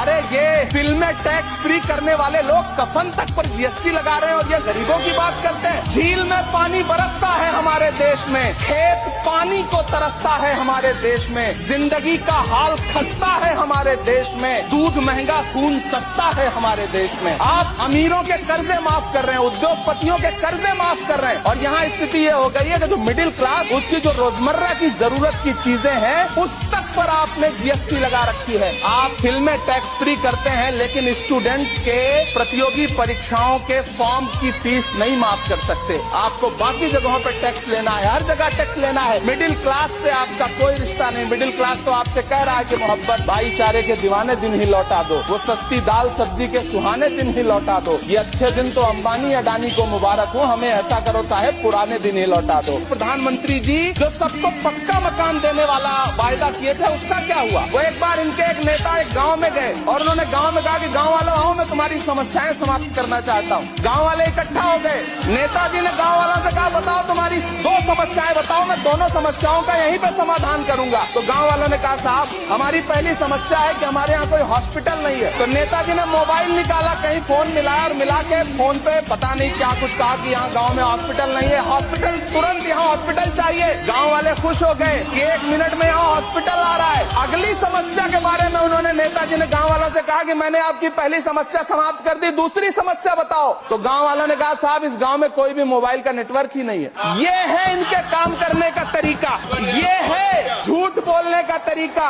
अरे ये फिल्में टैक्स फ्री करने वाले लोग कफन तक पर जीएसटी लगा रहे हैं और ये गरीबों की बात करते हैं। झील में पानी बरसता है हमारे देश में, खेत पानी को तरसता है हमारे देश में, जिंदगी का हाल खस्ता है हमारे देश में, दूध महंगा खून सस्ता है हमारे देश में। आप अमीरों के कर्जे माफ कर रहे हैं, उद्योगपतियों के कर्जे माफ कर रहे हैं और यहाँ स्थिति ये हो गई है कि जो मिडिल क्लास उसकी जो रोजमर्रा की जरूरत की चीजें हैं उस तक पर आपने जीएसटी लगा रखी है। आप फिल्में टैक्स फ्री करते हैं लेकिन स्टूडेंट्स के प्रतियोगी परीक्षाओं के फॉर्म की फीस नहीं माफ कर सकते। आपको बाकी जगहों पर टैक्स लेना है, हर जगह टैक्स लेना है। मिडिल क्लास से आपका कोई रिश्ता नहीं। मिडिल क्लास तो आपसे कह रहा है कि मोहब्बत भाईचारे के दीवाने दिन ही लौटा दो, वो सस्ती दाल सब्जी के सुहाने दिन ही लौटा दो। ये अच्छे दिन तो अंबानी अडानी को मुबारक हो, हमें ऐसा करो साहब पुराने दिन ही लौटा दो। प्रधानमंत्री जी जो सबको पक्का मकान देने वाला वायदा किए थे उसका क्या हुआ? वो एक बार इनके एक नेता एक गांव में गए और उन्होंने गांव में कहा कि गांव वालों आओ मैं तुम्हारी समस्याएं समाप्त करना चाहता हूँ। गांव वाले इकट्ठा हो गए। नेताजी ने गांव वालों से कहा बताओ तुम्हारी 2 समस्याएं बताओ, मैं दोनों समस्याओं का यहीं पे समाधान करूंगा। तो गांव वालों ने कहा साहब हमारी पहली समस्या है कि हमारे यहाँ कोई हॉस्पिटल नहीं है। तो नेताजी ने मोबाइल निकाला, कहीं फोन मिलाया और मिला के फोन पे पता नहीं क्या कुछ कहा कि यहाँ गांव में हॉस्पिटल नहीं है, हॉस्पिटल तुरंत यहाँ हॉस्पिटल चाहिए। गांव वाले खुश हो गए कि 1 मिनट में यहाँ हॉस्पिटल आ रहा है। अगली समस्या के बारे में उन्होंने नेताजी ने गांव वालों से कहा कि मैंने आपकी पहली समस्या समाप्त कर दी, दूसरी समस्या बताओ। तो गांव वालों ने कहा साहब इस गांव में कोई भी मोबाइल का नेटवर्क ही नहीं है। ये है इनके काम करने का तरीका, ये है झूठ बोलने का तरीका।